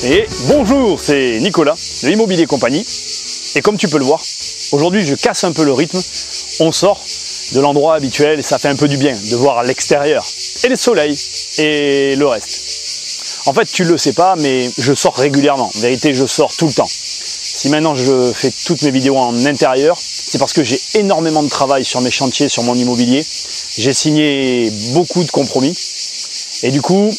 Et bonjour, c'est Nicolas de l'Immobilier Compagnie. Et comme tu peux le voir, aujourd'hui je casse un peu le rythme. On sort de l'endroit habituel et ça fait un peu du bien de voir l'extérieur et le soleil et le reste. En fait, tu le sais pas, mais je sors régulièrement. En vérité, je sors tout le temps. Si maintenant je fais toutes mes vidéos en intérieur, c'est parce que j'ai énormément de travail sur mes chantiers, sur mon immobilier. J'ai signé beaucoup de compromis. Et du coup,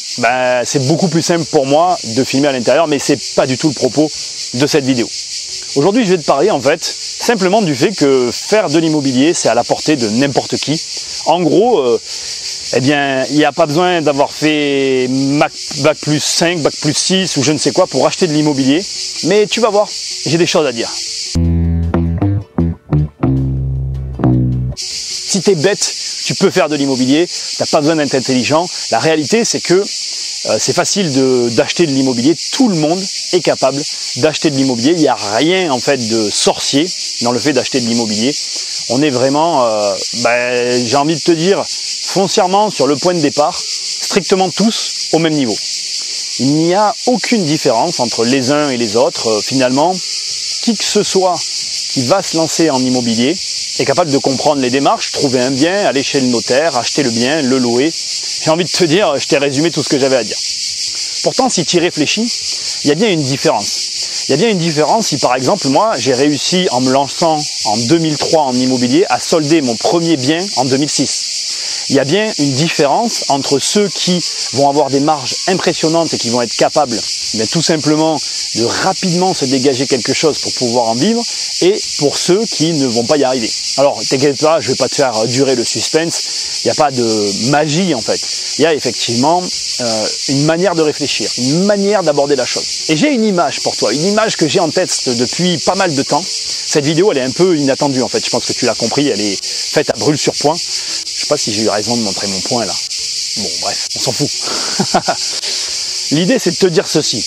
c'est beaucoup plus simple pour moi de filmer à l'intérieur, mais c'est pas du tout le propos de cette vidéo. Aujourd'hui, je vais te parler en fait simplement du fait que faire de l'immobilier, c'est à la portée de n'importe qui. En gros, il n'y a pas besoin d'avoir fait bac plus 5, bac plus 6 ou je ne sais quoi pour acheter de l'immobilier. Mais tu vas voir, j'ai des choses à dire. Si tu es bête, tu peux faire de l'immobilier, tu n'as pas besoin d'être intelligent. La réalité, c'est que c'est facile d'acheter de l'immobilier. Tout le monde est capable d'acheter de l'immobilier. Il n'y a rien en fait de sorcier dans le fait d'acheter de l'immobilier. On est vraiment, j'ai envie de te dire, foncièrement sur le point de départ, strictement tous au même niveau. Il n'y a aucune différence entre les uns et les autres. Finalement, qui que ce soit qui va se lancer en immobilier est capable de comprendre les démarches, trouver un bien, aller chez le notaire, acheter le bien, le louer. J'ai envie de te dire, je t'ai résumé tout ce que j'avais à dire. Pourtant, si tu y réfléchis, il y a bien une différence. Il y a bien une différence si par exemple, moi, j'ai réussi en me lançant en 2003 en immobilier à solder mon premier bien en 2006. Il y a bien une différence entre ceux qui vont avoir des marges impressionnantes et qui vont être capables tout simplement de rapidement se dégager quelque chose pour pouvoir en vivre et pour ceux qui ne vont pas y arriver. Alors t'inquiète pas, je ne vais pas te faire durer le suspense, il n'y a pas de magie en fait. Il y a effectivement une manière de réfléchir, une manière d'aborder la chose. Et j'ai une image pour toi, une image que j'ai en tête depuis pas mal de temps. Cette vidéo elle est un peu inattendue en fait, je pense que tu l'as compris, elle est faite à brûle sur point. Je sais pas si j'ai eu raison de montrer mon point là. Bon bref, on s'en fout. L'idée c'est de te dire ceci.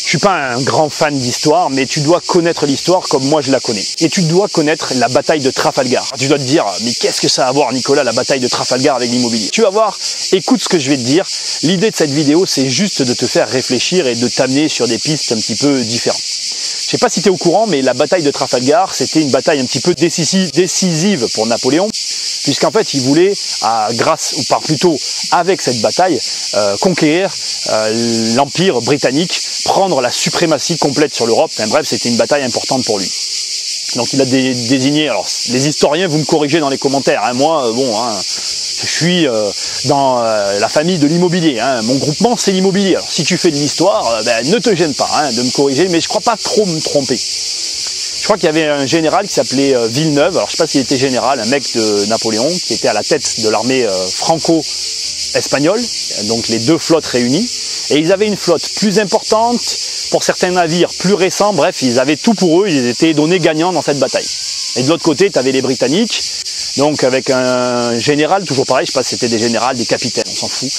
Je suis pas un grand fan d'histoire, mais tu dois connaître l'histoire comme moi je la connais. Et tu dois connaître la bataille de Trafalgar. Tu dois te dire, mais qu'est-ce que ça a à voir Nicolas, la bataille de Trafalgar avec l'immobilier? Tu vas voir, écoute ce que je vais te dire. L'idée de cette vidéo c'est juste de te faire réfléchir et de t'amener sur des pistes un petit peu différentes. Je sais pas si tu es au courant, mais la bataille de Trafalgar, c'était une bataille un petit peu décisive pour Napoléon, puisqu'en fait, il voulait, avec cette bataille, conquérir l'Empire britannique, prendre la suprématie complète sur l'Europe. Enfin, bref, c'était une bataille importante pour lui. Donc il a désigné, alors les historiens, vous me corrigez dans les commentaires, hein, moi, je suis dans la famille de l'immobilier, hein. Mon groupement c'est l'immobilier. Alors si tu fais de l'histoire, ne te gêne pas de me corriger, mais je crois pas trop me tromper. Je crois qu'il y avait un général qui s'appelait Villeneuve, alors je sais pas s'il était général, un mec de Napoléon, qui était à la tête de l'armée franco-espagnole, donc les deux flottes réunies, et ils avaient une flotte plus importante, pour certains navires plus récents, bref, ils avaient tout pour eux, ils étaient donnés gagnants dans cette bataille. Et de l'autre côté, tu avais les Britanniques, donc avec un général, toujours pareil, je sais pas si c'était des générales, des capitaines, on s'en fout.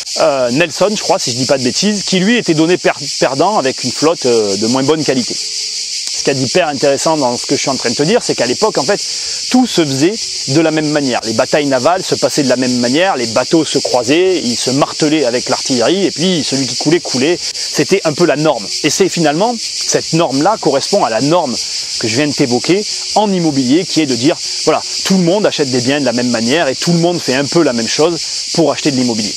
Nelson, je crois, si je dis pas de bêtises, qui lui était donné perdant avec une flotte de moins bonne qualité. Ce qui est hyper intéressant dans ce que je suis en train de te dire, c'est qu'à l'époque, en fait, tout se faisait de la même manière. Les batailles navales se passaient de la même manière, les bateaux se croisaient, ils se martelaient avec l'artillerie, et puis celui qui coulait. C'était un peu la norme. Et c'est finalement, cette norme-là correspond à la norme que je viens de t'évoquer en immobilier, qui est de dire, voilà, tout le monde achète des biens de la même manière, et tout le monde fait un peu la même chose pour acheter de l'immobilier.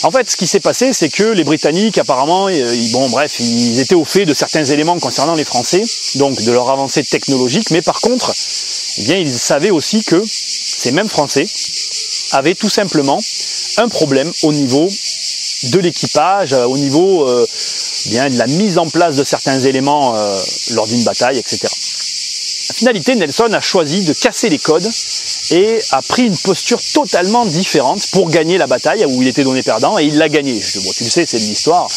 En fait, ce qui s'est passé, c'est que les Britanniques, apparemment, ils étaient au fait de certains éléments concernant les Français, donc de leur avancée technologique, mais par contre, ils savaient aussi que ces mêmes Français avaient tout simplement un problème au niveau de l'équipage, au niveau de la mise en place de certains éléments lors d'une bataille, etc. La finalité, Nelson a choisi de casser les codes et a pris une posture totalement différente pour gagner la bataille où il était donné perdant, et il l'a gagné. Bon, tu le sais, c'est de l'histoire,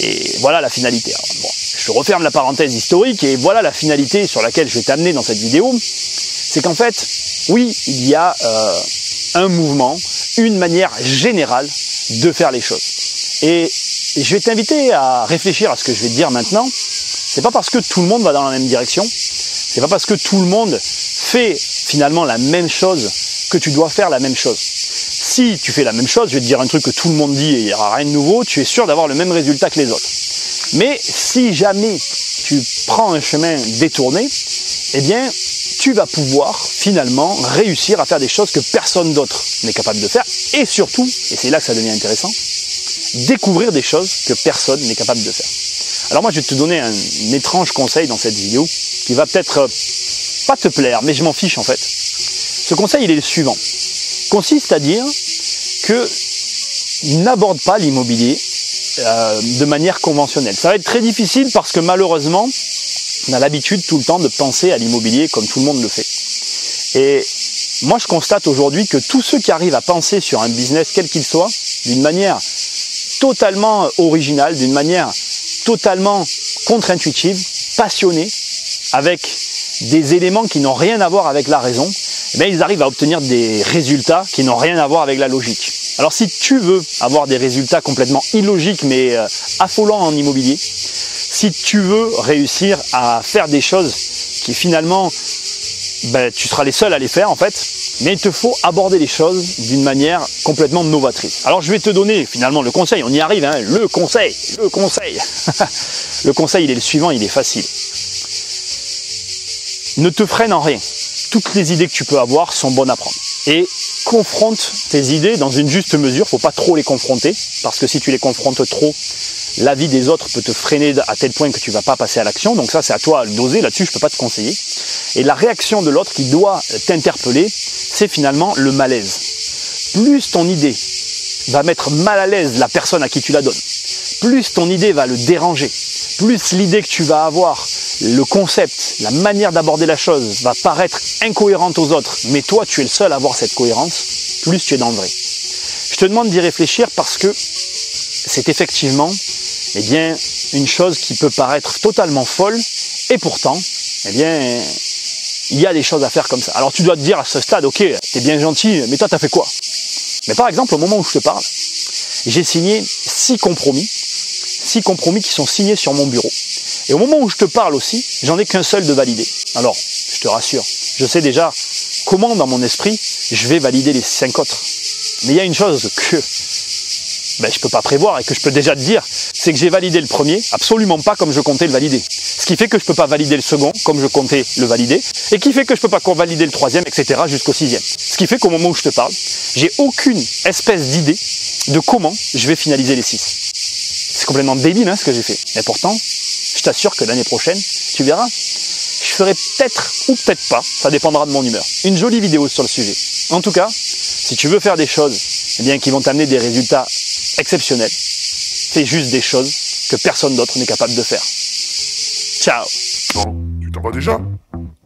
et voilà la finalité. Alors, bon, je referme la parenthèse historique, et voilà la finalité sur laquelle je vais t'amener dans cette vidéo. C'est qu'en fait, oui, il y a un mouvement, une manière générale de faire les choses. Et je vais t'inviter à réfléchir à ce que je vais te dire maintenant. C'est pas parce que tout le monde va dans la même direction, c'est pas parce que tout le monde fait finalement la même chose que tu dois faire la même chose. Si tu fais la même chose, je vais te dire un truc que tout le monde dit et il n'y aura rien de nouveau, tu es sûr d'avoir le même résultat que les autres. Mais si jamais tu prends un chemin détourné, eh bien, tu vas pouvoir finalement réussir à faire des choses que personne d'autre n'est capable de faire. Et surtout, et c'est là que ça devient intéressant, découvrir des choses que personne n'est capable de faire. Alors moi, je vais te donner un étrange conseil dans cette vidéo qui va peut-être pas te plaire, mais je m'en fiche en fait. Ce conseil, il est le suivant. Consiste à dire que n'aborde pas l'immobilier de manière conventionnelle. Ça va être très difficile parce que malheureusement, on a l'habitude tout le temps de penser à l'immobilier comme tout le monde le fait. Et moi, je constate aujourd'hui que tous ceux qui arrivent à penser sur un business, quel qu'il soit, d'une manière totalement originale, d'une manière totalement contre-intuitive, passionnée, avec des éléments qui n'ont rien à voir avec la raison, eh bien, ils arrivent à obtenir des résultats qui n'ont rien à voir avec la logique. Alors si tu veux avoir des résultats complètement illogiques mais affolants en immobilier, si tu veux réussir à faire des choses qui finalement, tu seras les seuls à les faire en fait, mais il te faut aborder les choses d'une manière complètement novatrice. Alors je vais te donner finalement le conseil, on y arrive, hein, le conseil. Le conseil, il est le suivant, il est facile. Ne te freine en rien. Toutes les idées que tu peux avoir sont bonnes à prendre. Et confronte tes idées dans une juste mesure, il ne faut pas trop les confronter, parce que si tu les confrontes trop, l'avis des autres peut te freiner à tel point que tu ne vas pas passer à l'action. Donc ça, c'est à toi de doser, là-dessus, je ne peux pas te conseiller. Et la réaction de l'autre qui doit t'interpeller, c'est finalement le malaise. Plus ton idée va mettre mal à l'aise la personne à qui tu la donnes, plus ton idée va le déranger, plus l'idée que tu vas avoir, le concept, la manière d'aborder la chose va paraître incohérente aux autres, mais toi tu es le seul à avoir cette cohérence, plus tu es dans le vrai. Je te demande d'y réfléchir parce que c'est effectivement une chose qui peut paraître totalement folle, et pourtant, il y a des choses à faire comme ça. Alors tu dois te dire à ce stade, ok, t'es bien gentil, mais toi t'as fait quoi? Mais par exemple, au moment où je te parle, j'ai signé 6 compromis qui sont signés sur mon bureau. Et au moment où je te parle aussi, j'en ai qu'un seul de validé. Alors, je te rassure, je sais déjà comment dans mon esprit, je vais valider les 5 autres. Mais il y a une chose que je ne peux pas prévoir et que je peux déjà te dire, c'est que j'ai validé le premier, absolument pas comme je comptais le valider. Ce qui fait que je ne peux pas valider le second comme je comptais le valider, et qui fait que je ne peux pas valider le troisième, etc. jusqu'au 6e. Ce qui fait qu'au moment où je te parle, j'ai aucune espèce d'idée de comment je vais finaliser les 6. C'est complètement débile ce que j'ai fait. Mais pourtant, je t'assure que l'année prochaine, tu verras, je ferai peut-être ou peut-être pas, ça dépendra de mon humeur, une jolie vidéo sur le sujet. En tout cas, si tu veux faire des choses qui vont t'amener des résultats exceptionnels, fais juste des choses que personne d'autre n'est capable de faire. Ciao. Non, tu t'en vas déjà?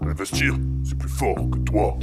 Investir, c'est plus fort que toi.